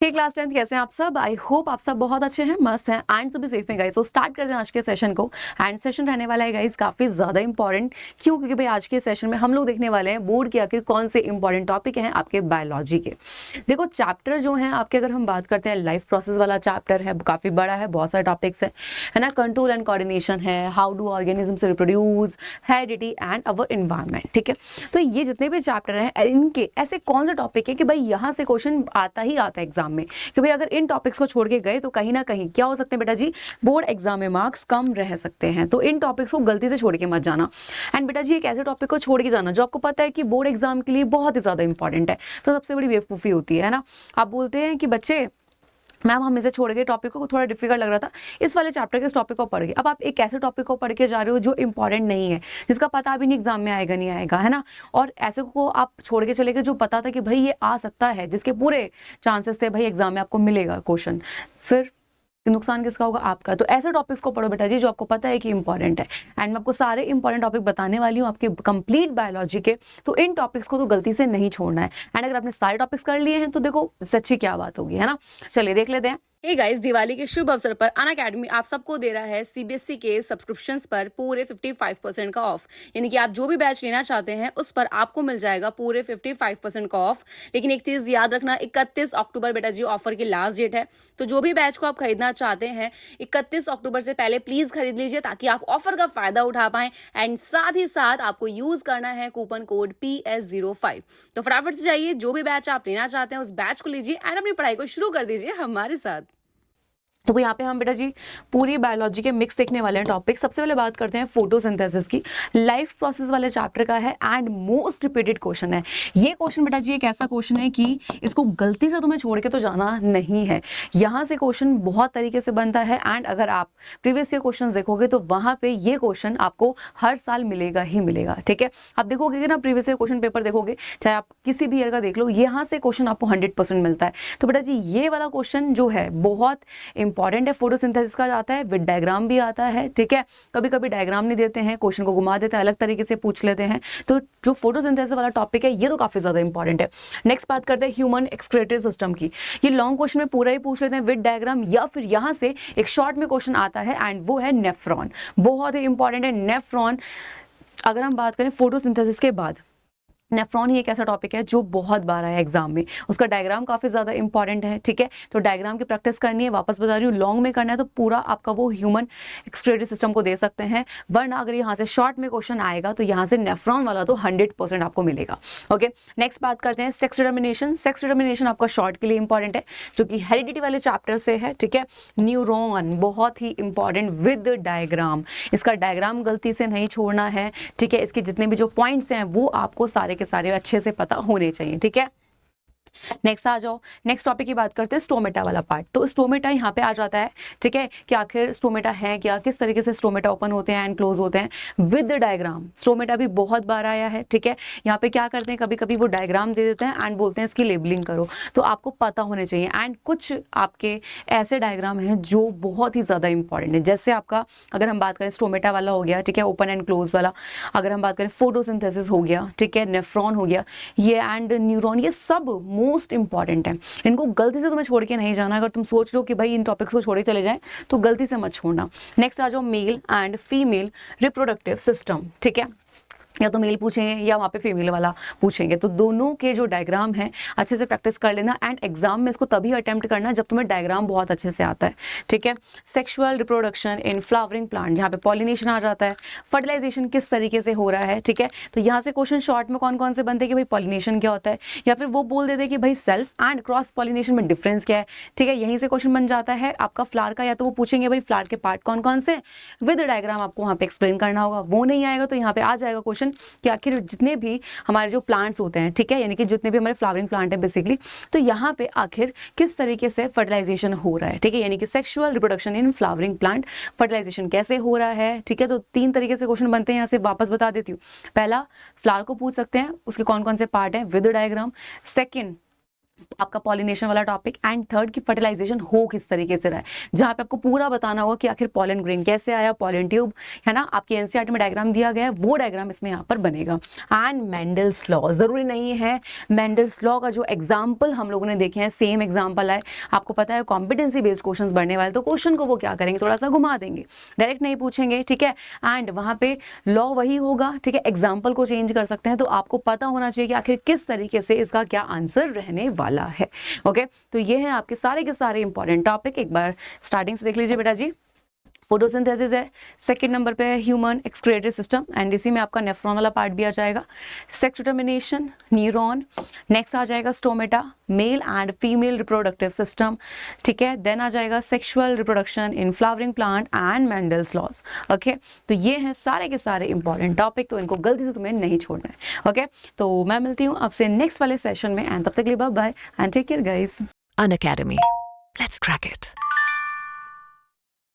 हे class 10 कैसे हैं आप सब। आई होप आप सब बहुत अच्छे हैं, मस्त हैं एंड सभी सेफ हैं गाइस। तो स्टार्ट करते हैं आज के सेशन को। एंड सेशन रहने वाला है गाइस काफी ज्यादा इंपॉर्टेंट। क्यों? क्योंकि भाई आज के सेशन में हम लोग देखने वाले हैं बोर्ड के आखिर कौन से इंपॉर्टेंट टॉपिक हैं आपके बायोलॉजी के। देखो चैप्टर जो है आपके, अगर हम बात करते हैं लाइफ प्रोसेस वाला चैप्टर है, काफी बड़ा है, बहुत सारे टॉपिक्स है ना। कंट्रोल एंड कोऑर्डिनेशन है, how do organisms reproduce, heredity and our environment. ठीक है, तो ये जितने भी चैप्टर हैं इनके ऐसे कौन से टॉपिक है कि भाई यहाँ से क्वेश्चन आता ही आता है एग्जाम में, कि भाई अगर इन टॉपिक्स को छोड़ के गए तो कहीं ना कहीं क्या हो सकते हैं बेटा जी, बोर्ड एग्जाम में मार्क्स कम रह सकते हैं। तो इन टॉपिक्स को गलती से छोड़ के मत जाना। एंड बेटा जी एक ऐसे टॉपिक को छोड़ के जाना जो आपको पता है कि बोर्ड एग्जाम के लिए बहुत ही ज्यादा इंपॉर्टेंट है, तो सबसे बड़ी बेवकूफ़ी होती है ना। आप बोलते हैं कि बच्चे मैम हम इसे छोड़ के टॉपिक को थोड़ा डिफिकल्ट लग रहा था, इस वाले चैप्टर के इस टॉपिक को पढ़ के। अब आप एक ऐसे टॉपिक को पढ़ के जा रहे हो जो इंपॉर्टेंट नहीं है, जिसका पता भी नहीं एग्जाम में आएगा नहीं आएगा, है ना। और ऐसे को आप छोड़ के चले गए जो पता था कि भाई ये आ सकता है, जिसके पूरे चांसेस थे भाई एग्जाम में आपको मिलेगा क्वेश्चन, फिर नुकसान किसका होगा? आपका। तो ऐसे टॉपिक्स को पढ़ो बेटा जी जो आपको पता है कि इंपॉर्टेंट है। एंड मैं आपको सारे इंपॉर्टेंट टॉपिक बताने वाली हूँ आपके कंप्लीट बायोलॉजी के, तो इन टॉपिक्स को तो गलती से नहीं छोड़ना है। एंड अगर आपने सारे टॉपिक्स कर लिए हैं तो देखो सच्ची क्या बात होगी, है ना। चलिए देख लेते हैं। हे गाइस, दिवाली के शुभ अवसर पर अनअकैडमी आप सबको दे रहा है सीबीएसई के सब्सक्रिप्शंस पर पूरे 55% का ऑफ। यानी कि आप जो भी बैच लेना चाहते हैं उस पर आपको मिल जाएगा पूरे 55% का ऑफ। लेकिन एक चीज याद रखना, 31 अक्टूबर बेटा जी ऑफर की लास्ट डेट है। तो जो भी बैच को आप खरीदना चाहते हैं 31 अक्टूबर से पहले प्लीज खरीद लीजिए, ताकि आप ऑफर का फायदा उठा पाएं। एंड साथ ही साथ आपको यूज करना है कूपन कोड PS05। तो फटाफट से जाइए, जो भी बैच आप लेना चाहते हैं उस बैच को लीजिए एंड अपनी पढ़ाई को शुरू कर दीजिए हमारे साथ। तो यहाँ पे हम बेटा जी पूरी बायोलॉजी के मिक्स देखने वाले हैं टॉपिक। सबसे पहले बात करते हैं फोटोसिंथेसिस की, लाइफ प्रोसेस वाले चैप्टर का है एंड मोस्ट रिपीटेड क्वेश्चन है। ये क्वेश्चन बेटा जी एक ऐसा क्वेश्चन है कि इसको गलती से तुम्हें छोड़ के तो जाना नहीं है। यहाँ से क्वेश्चन बहुत तरीके से बनता है एंड अगर आप प्रीवियस ईयर क्वेश्चन देखोगे तो वहाँ पे ये क्वेश्चन आपको हर साल मिलेगा ही मिलेगा। ठीक है, आप देखोगे कि ना प्रीवियस ईयर क्वेश्चन पेपर देखोगे, चाहे आप किसी भी ईयर का देख लो, यहाँ से क्वेश्चन आपको 100% मिलता है। तो बेटा जी ये वाला क्वेश्चन जो है बहुत इंपॉर्टेंट है। फोटोसिंथेसिस का आता है, विद डायग्राम भी आता है। ठीक है, कभी कभी डायग्राम नहीं देते हैं, क्वेश्चन को घुमा देते हैं, अलग तरीके से पूछ लेते हैं। तो जो फोटोसिंथेसिस वाला टॉपिक है ये तो काफी ज्यादा इंपॉर्टेंट है। नेक्स्ट बात करते हैं ह्यूमन एक्सक्रीटरी सिस्टम की। ये लॉन्ग क्वेश्चन में पूरा ही पूछ लेते हैं विद डायग्राम, या फिर यहाँ से एक शॉर्ट में क्वेश्चन आता है एंड वो है नेफ्रॉन। बहुत ही इंपॉर्टेंट है नेफ्रॉन। अगर हम बात करें फोटोसिंथेसिस के बाद, नेफ्रॉन ही एक ऐसा टॉपिक है जो बहुत बार आया एग्जाम में, उसका डायग्राम काफी ज्यादा इंपॉर्टेंट है। ठीक है, तो डायग्राम की प्रैक्टिस करनी है, वापस बता रही हूँ, लॉन्ग में करना है तो पूरा आपका वो ह्यूमन एक्सक्रीटरी सिस्टम को दे सकते हैं, वरना अगर यहाँ से शॉर्ट में क्वेश्चन आएगा तो यहाँ से नेफ्रॉन वाला तो 100% आपको मिलेगा। ओके, नेक्स्ट बात करते हैं सेक्स डिटर्मिनेशन। सेक्स डिटर्मिनेशन आपका शॉर्ट के लिए इंपॉर्टेंट है, जो कि हेरिडिटी वाले चैप्टर से है। ठीक है, न्यूरॉन बहुत ही इंपॉर्टेंट विद डायग्राम, इसका डायग्राम गलती से नहीं छोड़ना है। ठीक है, इसके जितने भी जो पॉइंट्स हैं वो आपको सारे के सारे अच्छे से पता होने चाहिए। ठीक है, नेक्स्ट आ जाओ, नेक्स्ट टॉपिक की बात करते हैं स्टोमेटा वाला पार्ट। तो स्टोमेटा यहाँ पे आ जाता है। ठीक है, कि आखिर स्टोमेटा है क्या, किस तरीके से स्टोमेटा ओपन होते हैं एंड क्लोज होते हैं विद डायग्राम। स्टोमेटा भी बहुत बार आया है। ठीक है, यहाँ पे क्या करते हैं, कभी कभी वो डायग्राम दे देते हैं एंड बोलते हैं इसकी लेबलिंग करो, तो आपको पता होने चाहिए। एंड कुछ आपके ऐसे डायग्राम हैं जो बहुत ही ज़्यादा इंपॉर्टेंट है, जैसे आपका अगर हम बात करें स्टोमेटा वाला हो गया, ठीक है, ओपन एंड क्लोज वाला। अगर हम बात करें फोटोसिंथेसिस हो गया, ठीक है, नेफ्रॉन हो गया, ये एंड न्यूरॉन, ये सब मोस्ट इंपॉर्टेंट है। इनको गलती से तुम्हें छोड़ के नहीं जाना। अगर तुम सोच रहे हो कि भाई इन टॉपिक्स को छोड़ के चले जाएं तो गलती से मत छोड़ना। नेक्स्ट आ जाओ mail and female reproductive system. ठीक है, या तो मेल पूछेंगे या वहाँ पे फीमेल वाला पूछेंगे, तो दोनों के जो डायग्राम है अच्छे से प्रैक्टिस कर लेना। एंड एग्जाम में इसको तभी अटेम्प्ट करना जब तुम्हें डायग्राम बहुत अच्छे से आता है। ठीक है, sexual reproduction in flowering plant, जहाँ पे पॉलिनेशन आ जाता है, फर्टिलाइजेशन किस तरीके से हो रहा है। ठीक है, तो यहाँ से क्वेश्चन शॉर्ट में कौन कौन से बनते हैं कि भाई पॉलिनेशन क्या होता है, या फिर वो बोल देते कि भाई सेल्फ एंड क्रॉस पॉलिनेशन में डिफरेंस क्या है। ठीक है, यहीं से क्वेश्चन बन जाता है आपका फ्लावर का, या तो वो पूछेंगे भाई फ्लावर के पार्ट कौन कौन से, विद डायग्राम आपको वहाँ पे एक्सप्लेन करना होगा। वो नहीं आएगा तो यहाँ पे आ जाएगा क्वेश्चन कि आखिर जितने भी हमारे जो प्लांट्स होते हैं, ठीक है, यानी कि जितने भी हमारे फ्लावरिंग प्लांट है बेसिकली, तो यहाँ पे आखिर किस तरीके से फर्टिलाइजेशन हो रहा है। ठीक है, यानी कि sexual reproduction in flowering plant, fertilization कैसे हो रहा है। ठीक है, तो 3 तरीके से क्वेश्चन बनते हैं, यहाँ से वापस बता देती हूँ। पहला, फ्लावर को पूछ सकते हैं, उसके कौन कौन से पार्ट हैं विद डायग्राम। सेकेंड, आपका पॉलिनेशन वाला टॉपिक, एंड थर्ड की फर्टिलाइजेशन हो किस तरीके से रहा है, जहाँ पे आपको पूरा बताना होगा कि आखिर पॉलन ग्रेन कैसे आया, पॉलन ट्यूब है ना, आपकी एनसीईआरटी में डायग्राम दिया गया है, वो डायग्राम इसमें यहाँ पर बनेगा। एंड मेंडल्स लॉ, जरूरी नहीं है मेंडल्स लॉ का जो एग्जाम्पल हम लोगों ने देखे हैं सेम एग्जाम्पल है, आपको पता है कॉम्पिटेंसी बेस्ड क्वेश्चन बढ़ने वाले, तो क्वेश्चन को वो क्या करेंगे, थोड़ा सा घुमा देंगे, डायरेक्ट नहीं पूछेंगे, ठीक है। एंड वहाँ पे लॉ वही होगा, ठीक है, एग्जाम्पल को चेंज कर सकते हैं, तो आपको पता होना चाहिए कि आखिर किस तरीके से इसका क्या आंसर रहने वाला है। ओके, तो ये है आपके सारे के सारे इंपॉर्टेंट टॉपिक, एक बार स्टार्टिंग से देख लीजिए बेटा जी। फोटोसिंथेसिस है, सेकंड नंबर पे है ह्यूमन एक्सक्रीटरी सिस्टम, एंड इसी में आपका नेफ्रॉन वाला पार्ट भी आ जाएगा, सेक्स डिटर्मिनेशन, न्यूरॉन, नेक्स्ट आ जाएगा stomata, male and female reproductive system, ठीक है, देन आ जाएगा sexual reproduction in flowering plant and Mendel's laws. Okay, तो ये हैं सारे के सारे इंपॉर्टेंट टॉपिक, तो इनको गलती से तुम्हें नहीं छोड़ना है। ओके, तो मैं मिलती हूँ आपसे नेक्स्ट वाले सेशन में, एंड तब तक के लिए bye bye and take care guys. Unacademy. Let's crack it.